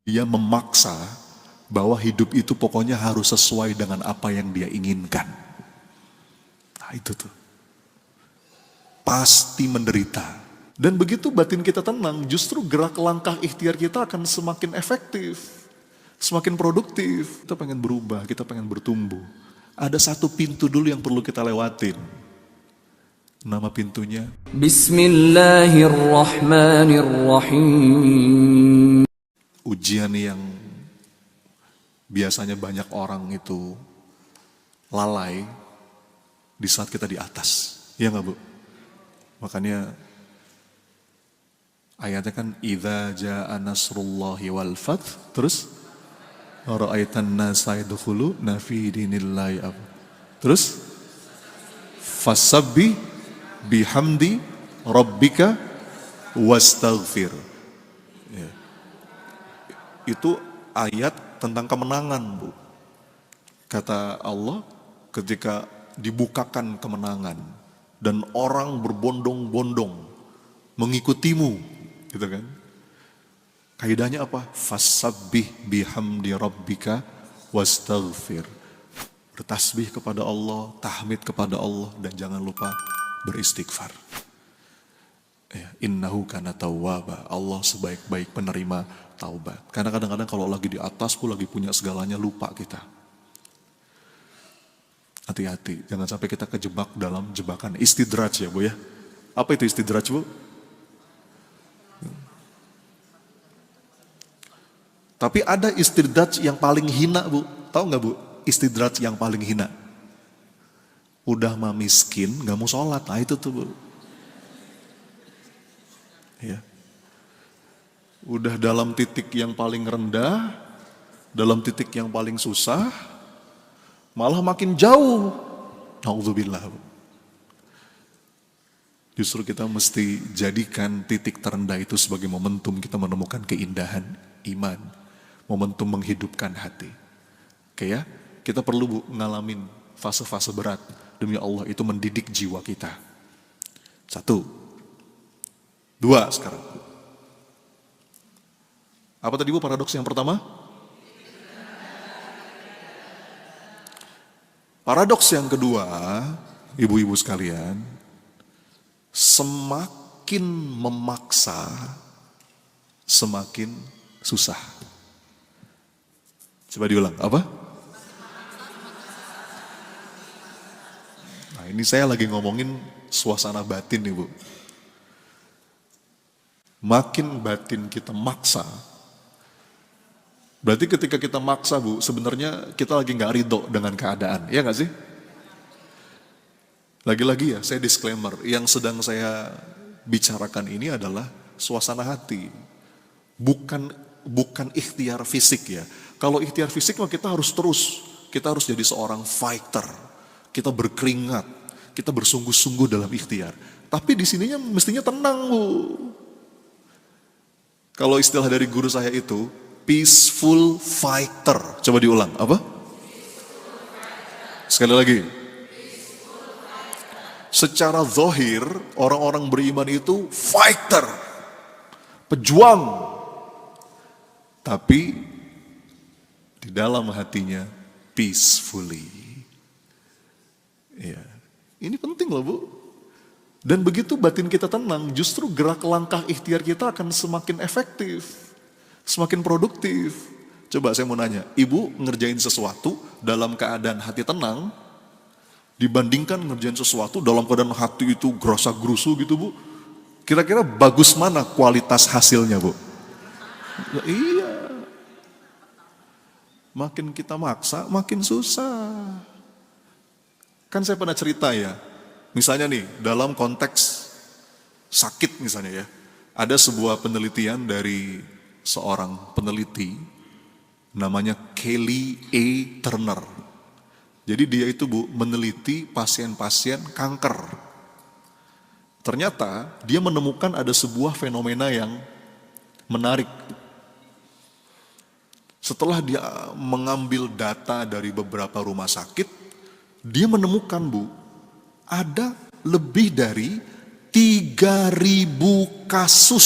Dia memaksa bahwa hidup itu pokoknya harus sesuai dengan apa yang dia inginkan. Nah itu tuh. Pasti menderita. Dan begitu batin kita tenang, justru gerak langkah ikhtiar kita akan semakin efektif. Semakin produktif. Kita pengen berubah, kita pengen bertumbuh. Ada satu pintu dulu yang perlu kita lewatin. Nama pintunya Bismillahirrahmanirrahim. ujian yang biasanya banyak orang itu lalai di saat kita di atas. Iya nggak Bu? Makanya ayatnya kan idza jaa nasrullahi wal fath, terus ra'aitan nasa yadkhuluna fi dinillahi apa? Terus fasabbi bihamdi rabbika wastaghfir. Ya. Itu ayat tentang kemenangan, Bu. Kata Allah, ketika dibukakan kemenangan dan orang berbondong-bondong mengikutimu, gitu kan? Kaidahnya apa? Fasabbih bihamdi rabbika wastaghfir. Bertasbih kepada Allah, tahmid kepada Allah, dan jangan lupa beristighfar. Ya, innahu kana tawwaba. Allah sebaik-baik penerima taubat. Karena kadang-kadang kalau lagi di atas, lagi punya segalanya, lupa kita. Hati-hati, jangan sampai kita kejebak dalam jebakan istidraj ya Bu ya. Apa itu istidraj Bu? Tapi ada istidraj yang paling hina Bu. Tahu nggak Bu? Istidraj yang paling hina. Udah mah miskin, nggak mau sholat. Nah itu tuh Bu. Ya. Udah dalam titik yang paling rendah, dalam titik yang paling susah, malah makin jauh. Na'udzubillah. Justru kita mesti jadikan titik terendah itu sebagai momentum kita menemukan keindahan iman. Momentum menghidupkan hati. Oke ya, kita perlu Bu ngalamin fase-fase berat. Demi Allah itu mendidik jiwa kita. 1. 2 sekarang. Apa tadi Bu paradoks yang pertama? Paradoks yang kedua, ibu-ibu sekalian, semakin memaksa, semakin susah. Coba diulang, apa? Nah ini saya lagi ngomongin suasana batin nih Bu. Makin batin kita maksa, berarti ketika kita maksa Bu, sebenarnya kita lagi gak ridho dengan keadaan, iya gak sih? Lagi-lagi ya, saya disclaimer, yang sedang saya bicarakan ini adalah suasana hati, bukan ikhtiar fisik ya. Kalau ikhtiar fisik mah kita harus kita harus jadi seorang fighter, kita berkeringat, kita bersungguh-sungguh dalam ikhtiar. Tapi di sininya mestinya tenang Bu. Kalau istilah dari guru saya itu, peaceful fighter. Coba diulang, apa? Sekali lagi. Secara zahir, orang-orang beriman itu fighter. Pejuang. Tapi, di dalam hatinya, peacefully. Ya. Ini penting loh Bu. Dan begitu batin kita tenang, justru gerak langkah ikhtiar kita akan semakin efektif, semakin produktif. Coba saya mau nanya, Ibu ngerjain sesuatu dalam keadaan hati tenang, dibandingkan ngerjain sesuatu dalam keadaan hati itu gerasa-gerusu gitu Bu. Kira-kira bagus mana kualitas hasilnya Bu? Ya, iya. Makin kita maksa, makin susah. Kan saya pernah cerita ya, misalnya nih, dalam konteks sakit misalnya ya, ada sebuah penelitian dari seorang peneliti, namanya Kelly A. Turner. Jadi dia itu Bu, meneliti pasien-pasien kanker. Ternyata dia menemukan ada sebuah fenomena yang menarik. Setelah dia mengambil data dari beberapa rumah sakit, dia menemukan Bu, ada lebih dari 3.000 kasus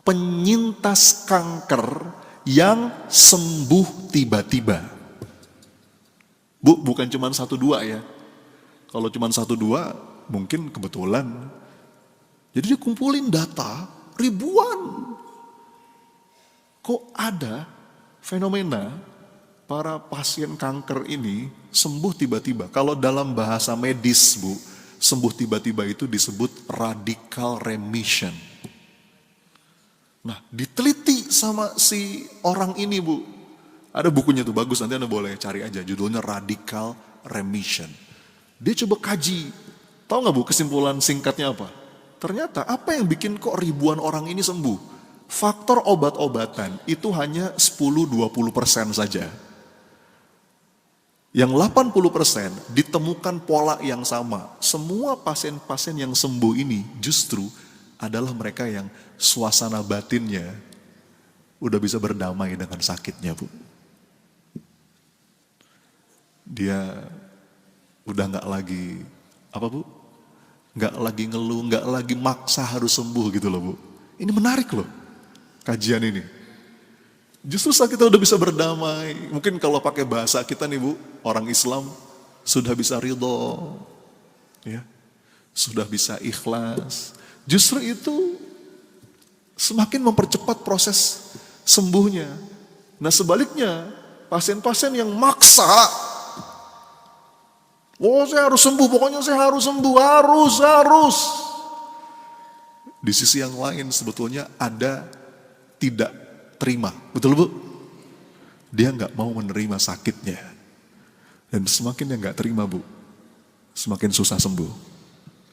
penyintas kanker yang sembuh tiba-tiba. Bu, bukan cuma 1-2 ya. Kalau cuma 1-2 mungkin kebetulan. Jadi dia kumpulin data ribuan. Kok ada fenomena para pasien kanker ini sembuh tiba-tiba? Kalau dalam bahasa medis, Bu, sembuh tiba-tiba itu disebut radical remission. Nah, diteliti sama si orang ini, Bu. Ada bukunya tuh bagus, nanti Anda boleh cari aja. Judulnya Radical Remission. Dia coba kaji. Tahu nggak, Bu, kesimpulan singkatnya apa? Ternyata apa yang bikin kok ribuan orang ini sembuh? Faktor obat-obatan itu hanya 10-20% saja. Yang 80% ditemukan pola yang sama. Semua pasien-pasien yang sembuh ini justru adalah mereka yang suasana batinnya udah bisa berdamai dengan sakitnya, Bu. Dia udah gak lagi, apa, Bu? Gak lagi ngeluh, gak lagi maksa harus sembuh gitu loh, Bu. Ini menarik loh, kajian ini. Justru saat kita udah bisa berdamai, mungkin kalau pakai bahasa kita nih, Bu, orang Islam sudah bisa ridho, ya, sudah bisa ikhlas. Justru itu semakin mempercepat proses sembuhnya. Nah sebaliknya, pasien-pasien yang maksa, oh saya harus sembuh, pokoknya saya harus sembuh, harus. Di sisi yang lain sebetulnya ada tidak terima, betul Bu? Dia nggak mau menerima sakitnya. Dan semakin dia nggak terima, Bu, semakin susah sembuh.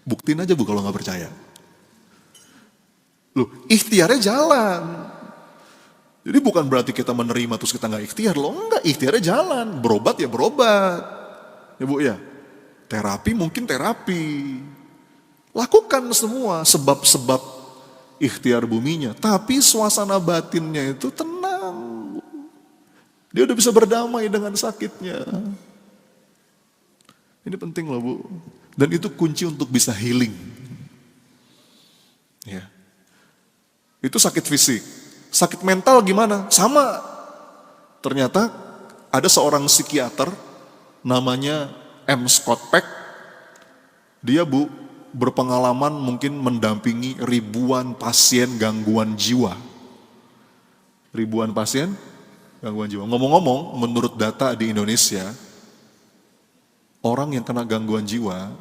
Buktiin aja, Bu, kalau nggak percaya. Loh, ikhtiarnya jalan. Jadi bukan berarti kita menerima terus kita nggak ikhtiar, loh enggak, ikhtiarnya jalan. Berobat ya berobat, ya Bu ya. Terapi mungkin terapi. Lakukan semua sebab-sebab ikhtiar buminya, tapi suasana batinnya itu tenang. Dia udah bisa berdamai dengan sakitnya. Ini penting loh, Bu. Dan itu kunci untuk bisa healing. Ya. Itu sakit fisik. Sakit mental gimana? Sama. Ternyata ada seorang psikiater namanya M. Scott Peck. Dia, Bu, berpengalaman mungkin mendampingi ribuan pasien gangguan jiwa. Ribuan pasien gangguan jiwa. Ngomong-ngomong, menurut data di Indonesia, orang yang kena gangguan jiwa,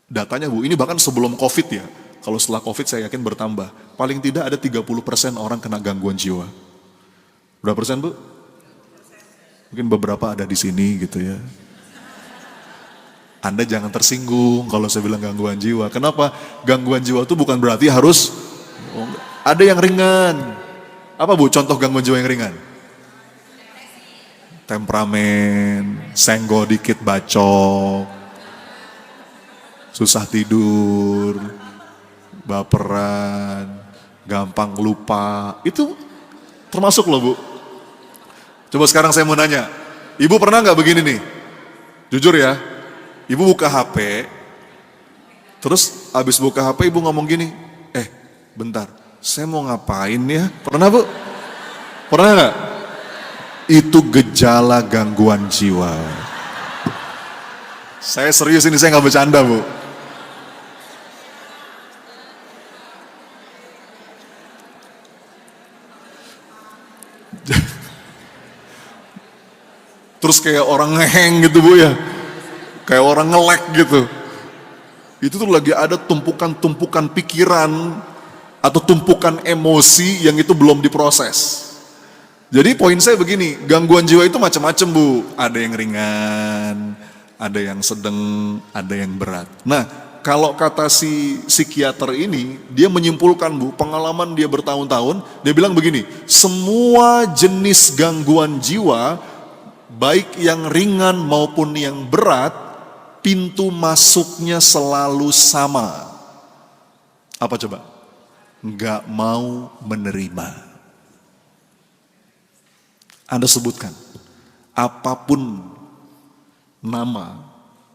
datanya, Bu, ini bahkan sebelum COVID ya. Kalau setelah COVID saya yakin bertambah. Paling tidak ada 30% orang kena gangguan jiwa. Berapa persen, Bu? Mungkin beberapa ada di sini gitu ya. Anda jangan tersinggung kalau saya bilang gangguan jiwa. Kenapa? Gangguan jiwa itu bukan berarti harus, ada yang ringan. Apa, Bu, contoh gangguan jiwa yang ringan? Temperamen, senggol dikit bacok, susah tidur, baperan, gampang lupa. Itu termasuk loh, Bu. Coba sekarang saya mau nanya, Ibu pernah nggak begini nih? Jujur ya, Ibu buka HP, terus abis buka HP Ibu ngomong gini, bentar, saya mau ngapain ya? Pernah, Bu? Pernah nggak? Itu gejala gangguan jiwa. Saya serius ini, saya nggak bercanda, Bu. Terus kayak orang ngeheng gitu, Bu ya. Kayak orang nge-lag gitu. Itu tuh lagi ada tumpukan-tumpukan pikiran atau tumpukan emosi yang itu belum diproses. Jadi poin saya begini, gangguan jiwa itu macam-macam, Bu. Ada yang ringan, ada yang sedang, ada yang berat. Nah, kalau kata si psikiater ini, dia menyimpulkan, Bu, pengalaman dia bertahun-tahun, dia bilang begini, semua jenis gangguan jiwa, baik yang ringan maupun yang berat, pintu masuknya selalu sama. Apa coba? Nggak mau menerima. Anda sebutkan, apapun nama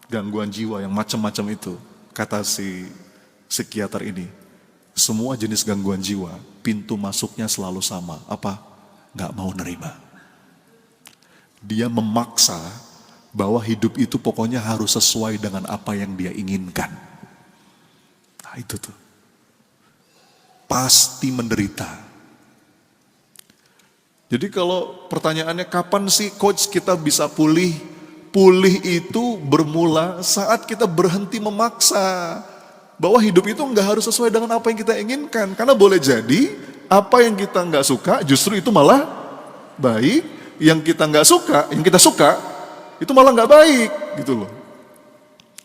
gangguan jiwa yang macam-macam itu, kata si psikiater ini, Semua jenis gangguan jiwa, pintu masuknya selalu sama. Apa? Nggak mau nerima. Dia memaksa bahwa hidup itu pokoknya harus sesuai dengan apa yang dia inginkan. Nah itu tuh. Pasti menderita. Jadi kalau pertanyaannya kapan sih coach kita bisa pulih? Pulih itu bermula saat kita berhenti memaksa. Bahwa hidup itu nggak harus sesuai dengan apa yang kita inginkan. Karena boleh jadi apa yang kita nggak suka justru itu malah baik. Yang kita nggak suka, yang kita suka itu malah nggak baik gitu loh.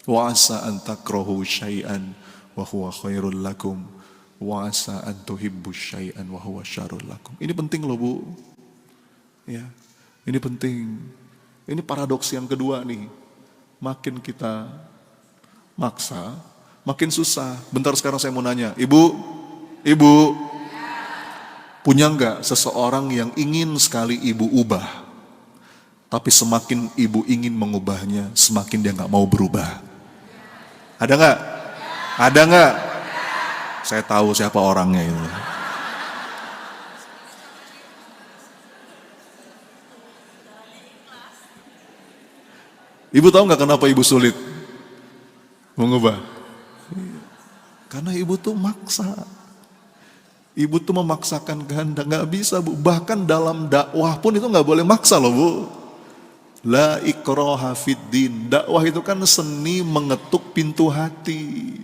Wa asa an takrahu syai'an wa huwa khairul lakum wa asa an tuhibbu syai'an wa huwa syarrul lakum. Ini penting loh Bu. Ya. Ini penting. Ini paradoks yang kedua nih. Makin kita maksa, makin susah. Bentar sekarang saya mau nanya, Ibu, punya nggak seseorang yang ingin sekali Ibu ubah, tapi semakin Ibu ingin mengubahnya, semakin dia nggak mau berubah? Ada nggak? Ada nggak? Saya tahu siapa orangnya itu. Ibu tahu nggak kenapa Ibu sulit mengubah? Karena Ibu tuh maksa. Ibu tuh memaksakan kehendak, nggak bisa Bu. Bahkan dalam dakwah pun itu nggak boleh maksa loh Bu. La ikraha fiddin. Dakwah itu kan seni mengetuk pintu hati.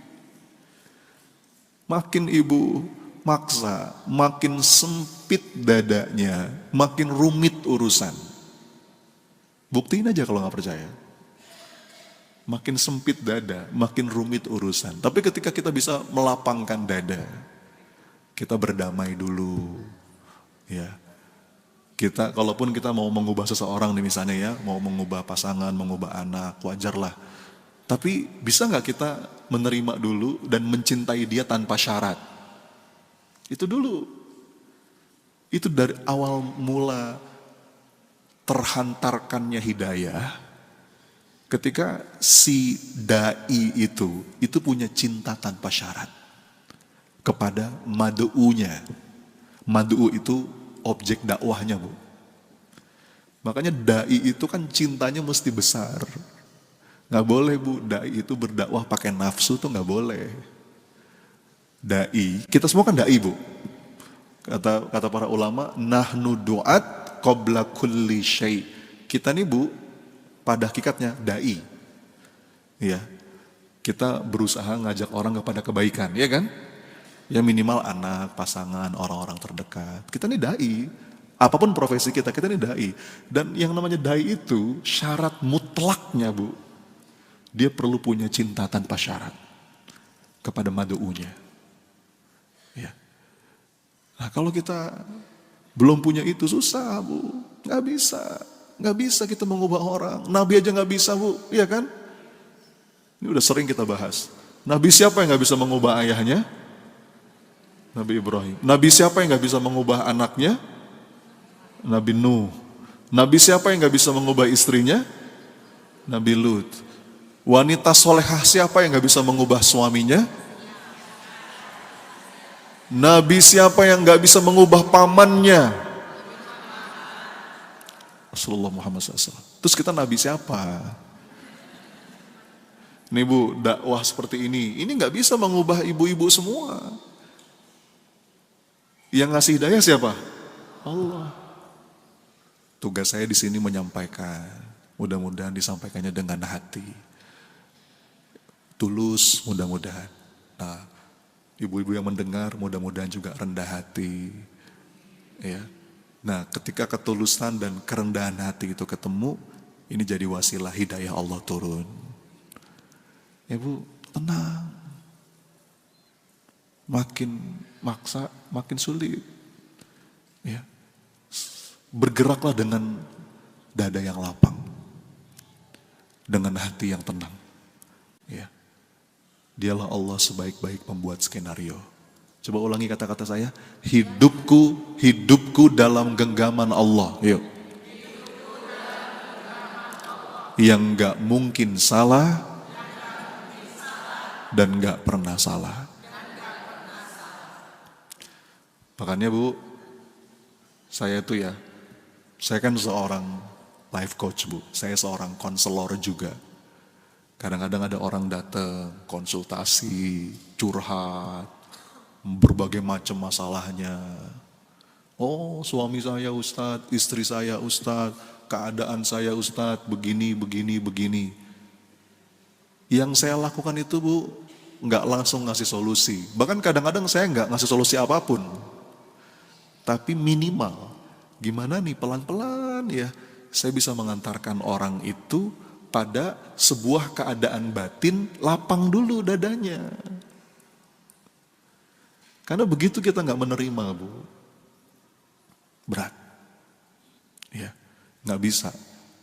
Makin Ibu maksa, makin sempit dadanya, makin rumit urusan. Buktiin aja kalau nggak percaya. Makin sempit dada, makin rumit urusan. Tapi ketika kita bisa melapangkan dada, kita berdamai dulu, ya. Kita, kalaupun kita mau mengubah seseorang nih misalnya ya, mau mengubah pasangan, mengubah anak, wajarlah. Tapi bisa nggak kita menerima dulu dan mencintai dia tanpa syarat? Itu dulu. Itu dari awal mula terhantarkannya hidayah. Ketika si dai itu punya cinta tanpa syarat kepada madu'unya. Madu'u itu objek dakwahnya Bu. Makanya dai itu kan cintanya mesti besar. Gak boleh Bu, dai itu berdakwah pakai nafsu tuh gak boleh. Dai, kita semua kan dai Bu. Kata para ulama, nahnu du'at qabla kulli syai'. Kita nih Bu, pada hakikatnya dai. Ya. Kita berusaha ngajak orang kepada kebaikan, ya kan? Ya minimal anak, pasangan, orang-orang terdekat. Kita nih dai. Apapun profesi kita nih dai. Dan yang namanya dai itu syarat mutlaknya Bu. Dia perlu punya cinta tanpa syarat kepada madu'unya. Ya. Nah kalau kita belum punya itu susah Bu. Gak bisa. Gak bisa kita mengubah orang. Nabi aja gak bisa Bu. Iya kan? Ini udah sering kita bahas. Nabi siapa yang gak bisa mengubah ayahnya? Nabi Ibrahim. Nabi siapa yang gak bisa mengubah anaknya? Nabi Nuh. Nabi siapa yang gak bisa mengubah istrinya? Nabi Lut. Wanita solehah siapa yang gak bisa mengubah suaminya? Nabi siapa yang gak bisa mengubah pamannya? Rasulullah Muhammad SAW. Terus kita Nabi siapa? Nih Bu, dakwah seperti ini gak bisa mengubah ibu-ibu semua. Yang ngasih hidayah siapa? Allah. Tugas saya di sini menyampaikan. Mudah-mudahan disampaikannya dengan hati. Tulus mudah-mudahan. Nah, ibu-ibu yang mendengar mudah-mudahan juga rendah hati. Ya. Nah, ketika ketulusan dan kerendahan hati itu ketemu, ini jadi wasilah hidayah Allah turun. Ya Bu, tenang. Makin maksa, makin sulit. Ya. Bergeraklah dengan dada yang lapang. Dengan hati yang tenang. Ya. Dialah Allah sebaik-baik pembuat skenario. Coba ulangi kata-kata saya. Hidupku dalam genggaman Allah. Yuk. Yang gak mungkin salah dan gak pernah salah. Makanya Bu, saya itu ya, saya kan seorang life coach Bu, saya seorang konselor juga. Kadang-kadang ada orang datang, konsultasi, curhat, berbagai macam masalahnya. Oh suami saya Ustadz, istri saya Ustadz, keadaan saya Ustadz, begini, begini, begini. Yang saya lakukan itu Bu, nggak langsung ngasih solusi. Bahkan kadang-kadang saya nggak ngasih solusi apapun. Tapi minimal, gimana nih pelan-pelan ya, saya bisa mengantarkan orang itu pada sebuah keadaan batin, lapang dulu dadanya. Karena begitu kita nggak menerima Bu, berat. Ya, nggak bisa.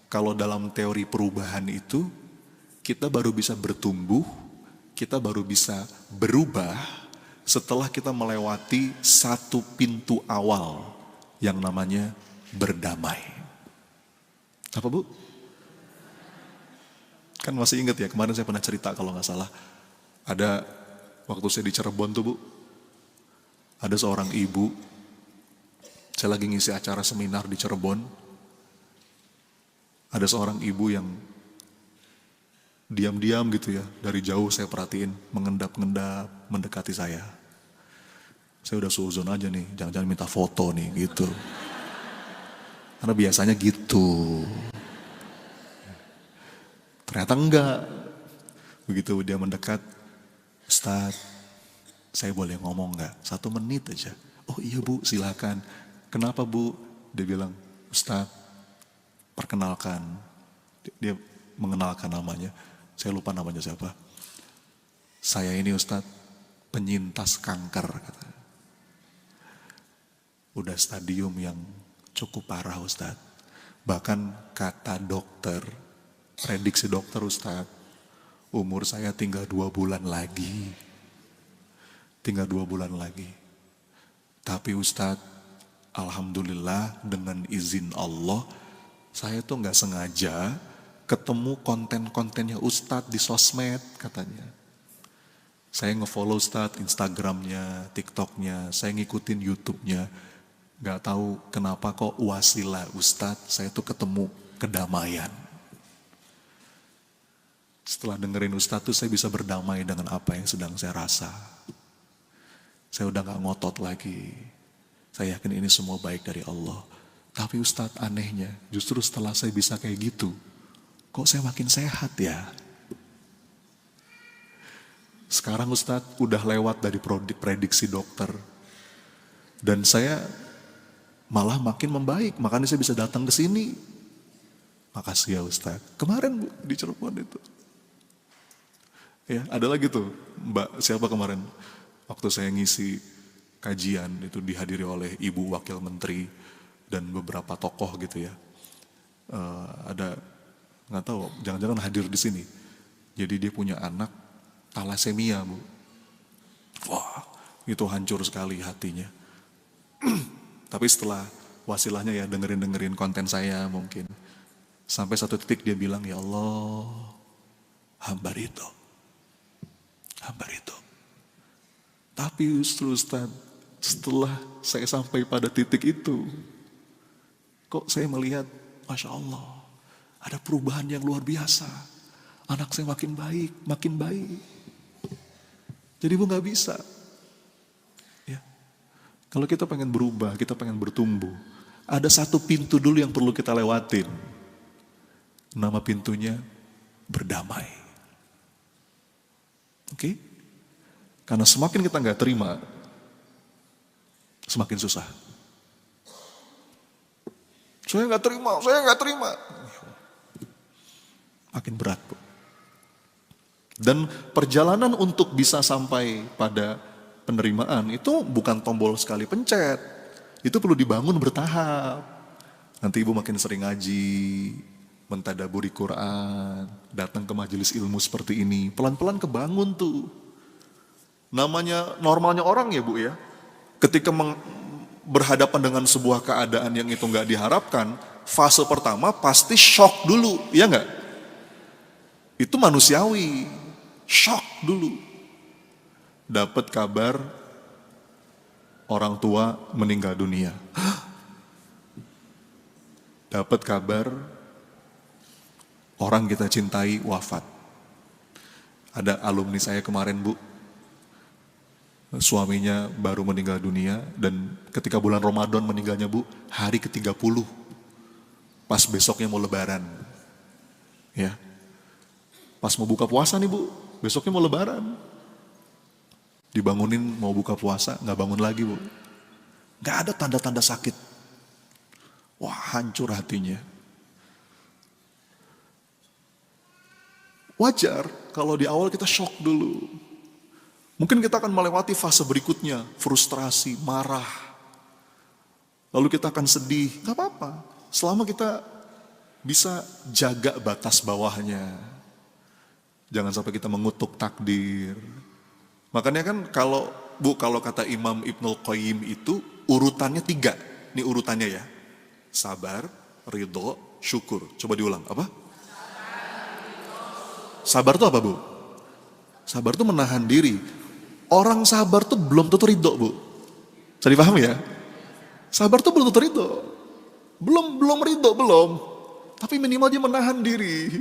Kalau dalam teori perubahan itu, kita baru bisa bertumbuh, kita baru bisa berubah setelah kita melewati satu pintu awal yang namanya berdamai. Apa Bu? Kan masih ingat ya, kemarin saya pernah cerita kalau nggak salah. Ada waktu saya di Cirebon tuh Bu, ada seorang ibu, saya lagi ngisi acara seminar di Cirebon. Ada seorang ibu yang diam-diam gitu ya, dari jauh saya perhatiin, mengendap-endap, mendekati saya. Saya udah suzon aja nih, jangan-jangan minta foto nih gitu. Karena biasanya gitu. Ternyata enggak. Begitu dia mendekat, Ustadz, saya boleh ngomong enggak? 1 menit aja. Oh iya Bu, silakan. Kenapa Bu? Dia bilang, Ustadz, perkenalkan. Dia mengenalkan namanya. Saya lupa namanya siapa. Saya ini Ustadz, penyintas kanker. Katanya. Udah stadium yang cukup parah Ustadz. Bahkan kata dokter, prediksi dokter Ustadz, umur saya tinggal 2 bulan lagi. Tinggal 2 bulan lagi. Tapi Ustadz, alhamdulillah dengan izin Allah, saya tuh gak sengaja ketemu konten-kontennya Ustadz di sosmed katanya. Saya nge-follow Ustadz Instagramnya, TikToknya, saya ngikutin YouTube-nya. Gak tahu kenapa kok wasilah Ustadz, saya tuh ketemu kedamaian. Setelah dengerin Ustadz tuh saya bisa berdamai dengan apa yang sedang saya rasa. Saya udah gak ngotot lagi. Saya yakin ini semua baik dari Allah. Tapi Ustadz anehnya, justru setelah saya bisa kayak gitu, kok saya makin sehat ya? Sekarang Ustadz udah lewat dari prediksi dokter. Dan saya malah makin membaik, makanya saya bisa datang ke sini. Makasih ya Ustadz. Kemarin Bu, di Cirebon itu. Ya, ada lagi tuh, Mbak siapa kemarin? Waktu saya ngisi kajian, itu dihadiri oleh Ibu Wakil Menteri dan beberapa tokoh gitu ya. Ada nggak tahu, jangan-jangan hadir di sini. Jadi dia punya anak talasemia Bu. Wah, itu hancur sekali hatinya. Tapi setelah wasilahnya ya dengerin konten saya mungkin. Sampai satu titik dia bilang, ya Allah, hamba ridho. Tapi justru Ustaz, setelah saya sampai pada titik itu, kok saya melihat, Masya Allah, ada perubahan yang luar biasa. Anak saya makin baik. Jadi Bu gak bisa. Ya. Kalau kita pengen berubah, kita pengen bertumbuh, ada satu pintu dulu yang perlu kita lewatin. Nama pintunya berdamai. Oke? Karena semakin kita gak terima, semakin susah. Saya gak terima. Makin berat Bu. Dan perjalanan untuk bisa sampai pada penerimaan itu bukan tombol sekali pencet. Itu perlu dibangun bertahap. Nanti Ibu makin sering ngaji, mentadaburi Quran, datang ke majelis ilmu seperti ini. Pelan-pelan kebangun tuh. Namanya normalnya orang ya Bu ya. Ketika berhadapan dengan sebuah keadaan yang itu gak diharapkan, fase pertama pasti shock dulu, ya gak? Itu manusiawi, shock dulu. Dapat kabar orang tua meninggal dunia. Dapat kabar orang kita cintai wafat. Ada alumni saya kemarin, Bu, suaminya baru meninggal dunia, dan ketika bulan Ramadan meninggalnya, Bu, hari ke-30, pas besoknya mau lebaran. Ya. Pas mau buka puasa nih, Bu, besoknya mau lebaran. Dibangunin mau buka puasa, nggak bangun lagi, Bu. Nggak ada tanda-tanda sakit. Wah, hancur hatinya. Wajar kalau di awal kita shock dulu. Mungkin kita akan melewati fase berikutnya, frustrasi, marah. Lalu kita akan sedih, gak apa-apa. Selama kita bisa jaga batas bawahnya. Jangan sampai kita mengutuk takdir. Makanya kan kalau kata Imam Ibnul Qayyim itu urutannya 3. Ini urutannya ya. Sabar, ridho, syukur. Coba diulang, apa? Sabar itu apa, Bu? Sabar itu menahan diri. Orang sabar tuh belum tentu ridho, Bu. Bisa dipahami ya? Sabar tuh belum tentu ridho. Belum ridho, belum. Tapi minimal dia menahan diri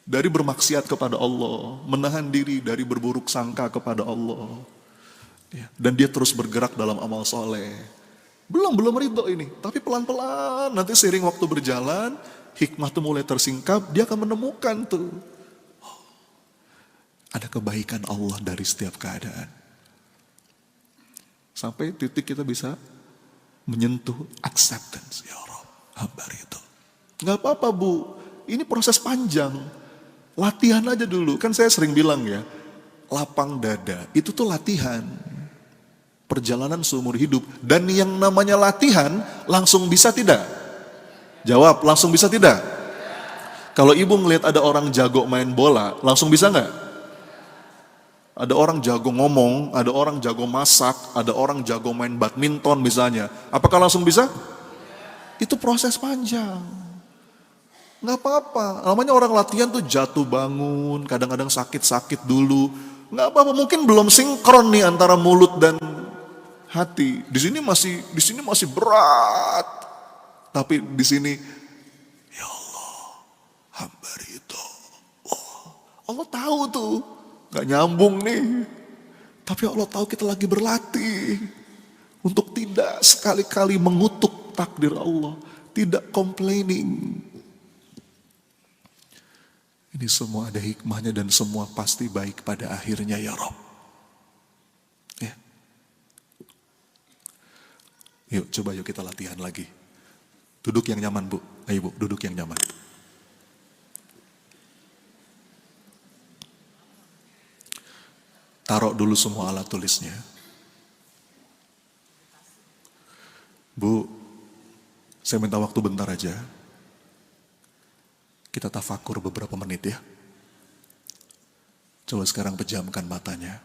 dari bermaksiat kepada Allah. Menahan diri dari berburuk sangka kepada Allah. Ya, dan dia terus bergerak dalam amal soleh. Belum ridho ini. Tapi pelan-pelan, nanti seiring waktu berjalan, hikmah tuh mulai tersingkap, dia akan menemukan tuh. Ada kebaikan Allah dari setiap keadaan. Sampai titik kita bisa menyentuh acceptance. Ya Rabb, hamba itu. Gak apa-apa, Bu. Ini proses panjang. Latihan aja dulu. Kan saya sering bilang ya, lapang dada. Itu tuh latihan. Perjalanan seumur hidup. Dan yang namanya latihan, langsung bisa tidak? Jawab, langsung bisa tidak? Kalau ibu ngelihat ada orang jago main bola, langsung bisa nggak? Ada orang jago ngomong, ada orang jago masak, ada orang jago main badminton misalnya. Apakah langsung bisa? Itu proses panjang. Nggak apa-apa. Namanya orang latihan tuh jatuh bangun, kadang-kadang sakit-sakit dulu. Nggak apa-apa. Mungkin belum sinkron nih antara mulut dan hati. Di sini masih berat. Tapi di sini, ya Allah, hamba ridho. Oh, Allah tahu tuh. Gak nyambung nih. Tapi Allah tahu kita lagi berlatih untuk tidak sekali-kali mengutuk takdir Allah. Tidak complaining. Ini semua ada hikmahnya dan semua pasti baik pada akhirnya ya Rabb. Ya. Yuk coba kita latihan lagi. Duduk yang nyaman, Bu. Ayo, Bu, duduk yang nyaman. Taruh dulu semua alat tulisnya. Bu, saya minta waktu bentar aja. Kita tafakur beberapa menit ya. Coba sekarang pejamkan matanya.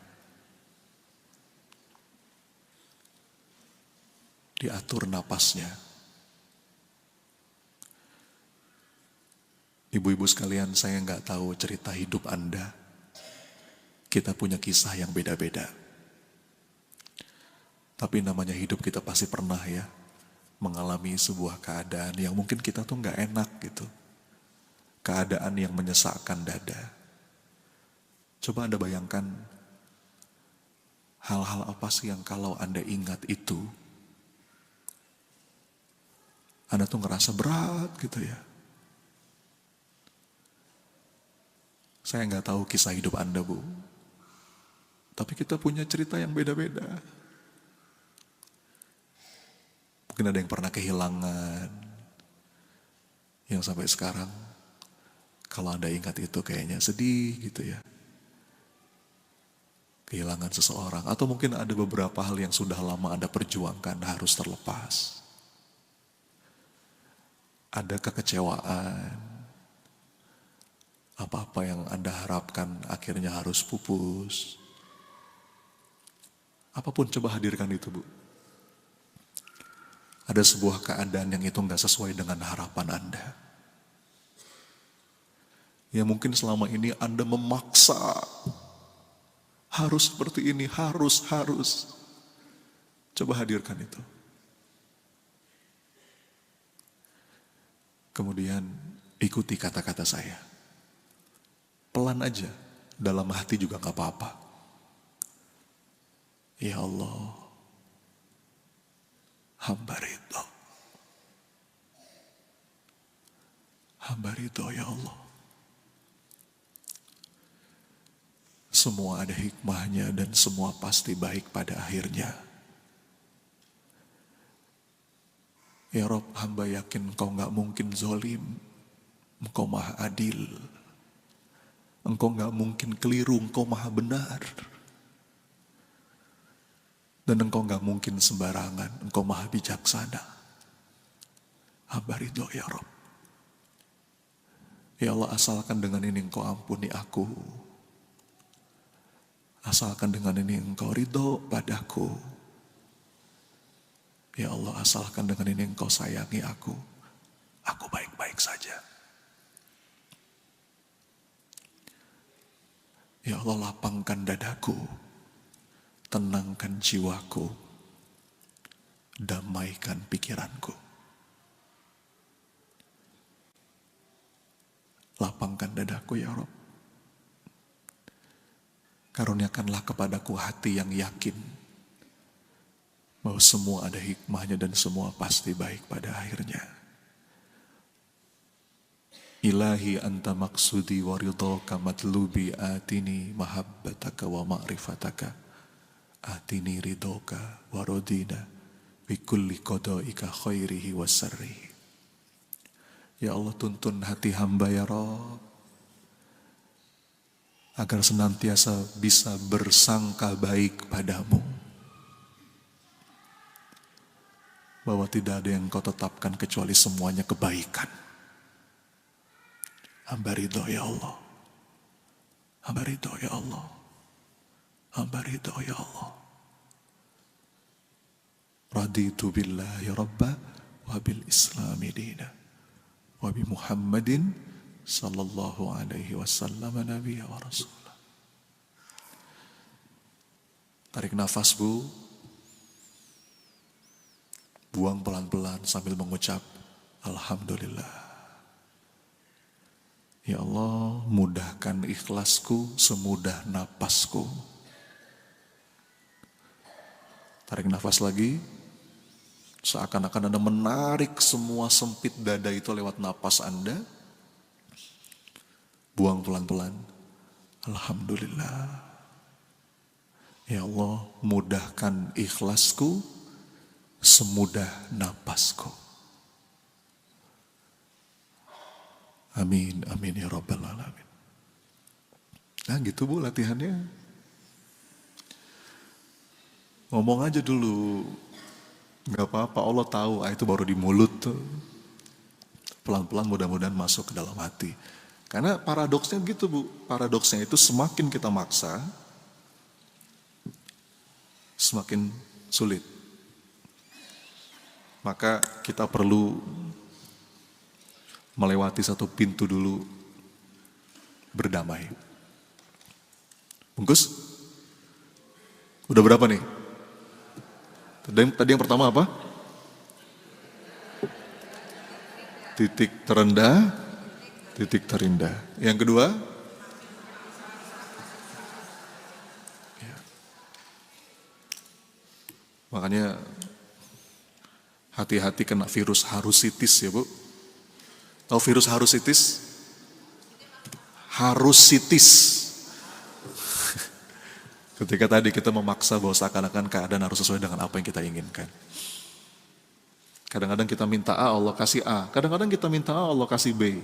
Diatur napasnya. Ibu-ibu sekalian, saya nggak tahu cerita hidup Anda. Kita punya kisah yang beda-beda. Tapi namanya hidup kita pasti pernah ya mengalami sebuah keadaan yang mungkin kita tuh nggak enak gitu. Keadaan yang menyesakkan dada. Coba Anda bayangkan hal-hal apa sih yang kalau Anda ingat itu, Anda tuh ngerasa berat gitu ya. Saya nggak tahu kisah hidup Anda, Bu. Tapi kita punya cerita yang beda-beda. Mungkin ada yang pernah kehilangan. Yang sampai sekarang, kalau Anda ingat itu kayaknya sedih gitu ya. Kehilangan seseorang. Atau mungkin ada beberapa hal yang sudah lama Anda perjuangkan harus terlepas. Ada kekecewaan. Apa-apa yang Anda harapkan akhirnya harus pupus. Apapun coba hadirkan itu, Bu. Ada sebuah keadaan yang itu nggak sesuai dengan harapan Anda. Ya mungkin selama ini Anda memaksa. Harus seperti ini, harus. Coba hadirkan itu. Kemudian ikuti kata-kata saya. Pelan aja, dalam hati juga gak apa-apa. Ya Allah, hamba ridho. Hamba ridho ya Allah. Semua ada hikmahnya dan semua pasti baik pada akhirnya. Ya Rob, hamba yakin Engkau gak mungkin zolim. Engkau maha adil. Engkau gak mungkin keliru, Engkau maha benar. Dan Engkau gak mungkin sembarangan, Engkau maha bijaksana. Hamba ridho ya Rob. Ya Allah, asalkan dengan ini Engkau ampuni aku. Asalkan dengan ini Engkau ridho padaku. Ya Allah, asalkan dengan ini Engkau sayangi aku baik-baik saja. Ya Allah, lapangkan dadaku, tenangkan jiwaku, damaikan pikiranku. Lapangkan dadaku ya Rob. Karuniakanlah kepadaku hati yang yakin bahwa semua ada hikmahnya dan semua pasti baik pada akhirnya. Ilahi anta maksudi wa ridhaka matlubi atini mahabbataka wa ma'rifataka atini ridhaka wa radina bi kulli qadaika khairihi wa sarrihi. Ya Allah, tuntun hati hamba ya Rabb agar senantiasa bisa bersangka baik padamu. Bahwa tidak ada yang Kau tetapkan kecuali semuanya kebaikan. Hamba ridho ya Allah. Hamba ridho ya Allah. Hamba ridho ya Allah. Raditu billahi rabba wa bil islami dina wa bi Muhammadin sallallahu alaihi wasallam nabiyya wa rasulah. Tarik nafas Bu. Buang pelan-pelan sambil mengucap Alhamdulillah. Ya Allah, mudahkan ikhlasku semudah napasku. Tarik nafas lagi. Seakan-akan Anda menarik semua sempit dada itu lewat napas Anda. Buang pelan-pelan. Alhamdulillah. Ya Allah, mudahkan ikhlasku semudah napasku. Amin, amin ya Rabbal Alamin. Nah gitu Bu latihannya. Ngomong aja dulu. Gak apa-apa, Allah tahu. Itu baru di mulut tuh. Pelan-pelan mudah-mudahan masuk ke dalam hati. Karena paradoksnya gitu Bu. Paradoksnya itu semakin kita maksa, semakin sulit. Maka kita perlu melewati satu pintu dulu, berdamai. Bungkus? Udah berapa nih? Tadi yang pertama apa? Titik terendah, titik terindah. Yang kedua? Ya. Makanya hati-hati kena virus harusitis ya Bu. Tahu virus harusitis? Harusitis. Ketika tadi kita memaksa bahwa seakan-akan keadaan harus sesuai dengan apa yang kita inginkan. Kadang-kadang kita minta A, Allah kasih A. Kadang-kadang kita minta A, Allah kasih B.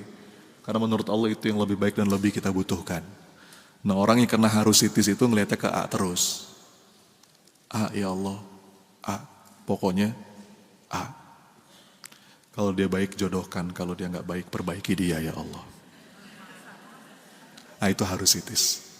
Karena menurut Allah itu yang lebih baik dan lebih kita butuhkan. Nah orang yang kena harusitis itu ngeliatnya ke A terus. A ya Allah, A. Pokoknya A. Kalau dia baik jodohkan, kalau dia nggak baik perbaiki dia ya Allah. Nah itu harusitis.